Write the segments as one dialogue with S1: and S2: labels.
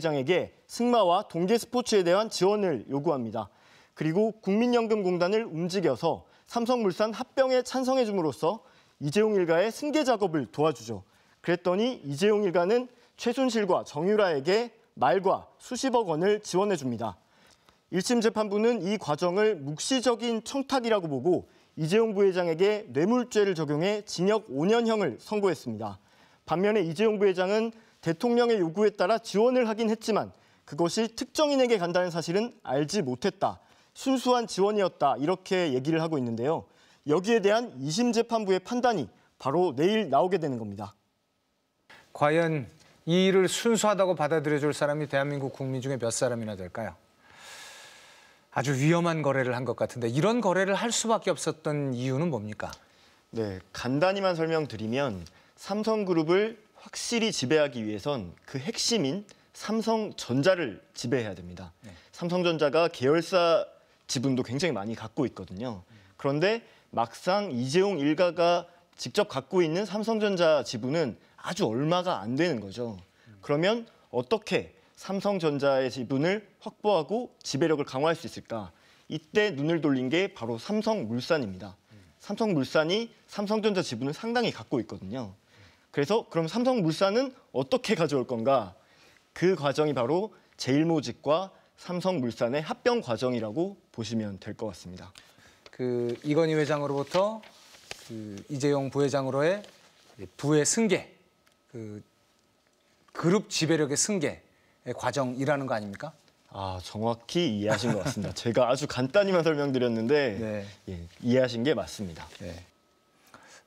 S1: 부회장에게 승마와 동계 스포츠에 대한 지원을 요구합니다. 그리고 국민연금공단을 움직여서 삼성물산 합병에 찬성해 줌으로써 이재용 일가의 승계 작업을 도와주죠. 그랬더니 이재용 일가는 최순실과 정유라에게 말과 수십억 원을 지원해 줍니다. 1심 재판부는 이 과정을 묵시적인 청탁이라고 보고 이재용 부회장에게 뇌물죄를 적용해 징역 5년형을 선고했습니다. 반면에 이재용 부회장은 대통령의 요구에 따라 지원을 하긴 했지만 그것이 특정인에게 간다는 사실은 알지 못했다. 순수한 지원이었다. 이렇게 얘기를 하고 있는데요. 여기에 대한 2심 재판부의 판단이 바로 내일 나오게 되는 겁니다.
S2: 과연 이 일을 순수하다고 받아들여줄 사람이 대한민국 국민 중에 몇 사람이나 될까요? 아주 위험한 거래를 한 것 같은데 이런 거래를 할 수밖에 없었던 이유는 뭡니까? 네,
S1: 간단히만 설명드리면 삼성그룹을 확실히 지배하기 위해선 그 핵심인 삼성전자를 지배해야 됩니다. 네. 삼성전자가 계열사 지분도 굉장히 많이 갖고 있거든요. 그런데 막상 이재용 일가가 직접 갖고 있는 삼성전자 지분은 아주 얼마가 안 되는 거죠. 그러면 어떻게 삼성전자의 지분을 확보하고 지배력을 강화할 수 있을까? 이때 눈을 돌린 게 바로 삼성물산입니다. 삼성물산이 삼성전자 지분을 상당히 갖고 있거든요. 그래서 그럼 삼성물산은 어떻게 가져올 건가? 그 과정이 바로 제일모직과 삼성물산의 합병 과정이라고 보시면 될 것 같습니다.
S2: 그 이건희 회장으로부터 이재용 부회장으로의 부의 승계, 그룹 지배력의 승계의 과정이라는 거 아닙니까?
S1: 아, 정확히 이해하신 것 같습니다. 제가 아주 간단히만 설명드렸는데
S2: 네.
S1: 예, 이해하신 게 맞습니다.
S2: 네.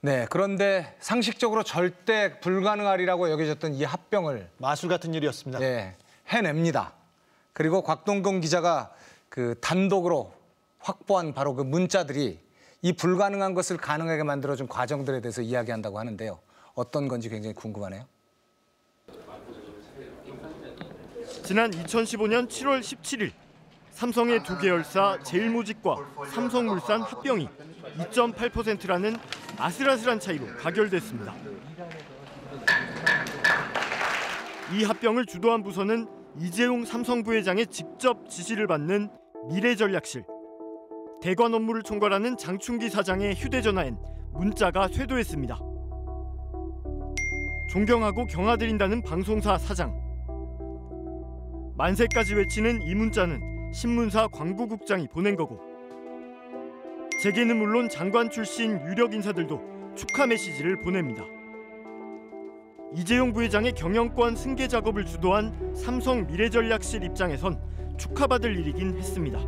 S2: 네, 그런데 상식적으로 절대 불가능하리라고 여겨졌던 이 합병을
S3: 마술 같은 일이었습니다.
S2: 네, 해냅니다. 그리고 곽동근 기자가 그 단독으로 확보한 바로 그 문자들이 이 불가능한 것을 가능하게 만들어준 과정들에 대해서 이야기한다고 하는데요. 어떤 건지 굉장히 궁금하네요.
S1: 지난 2015년 7월 17일 삼성의 두 계열사 제일모직과 삼성물산 합병이 2.8%라는 아슬아슬한 차이로 가결됐습니다. 이 합병을 주도한 부서는 이재용 삼성 부회장의 직접 지시를 받는 미래전략실. 대관 업무를 총괄하는 장충기 사장의 휴대전화엔 문자가 쇄도했습니다. 존경하고 경아드린다는 방송사 사장. 만세까지 외치는 이 문자는 신문사 광고국장이 보낸 거고 재계는 물론 장관 출신 유력 인사들도 축하 메시지를 보냅니다. 이재용 부회장의 경영권 승계 작업을 주도한 삼성 미래전략실 입장에선 축하받을 일이긴 했습니다.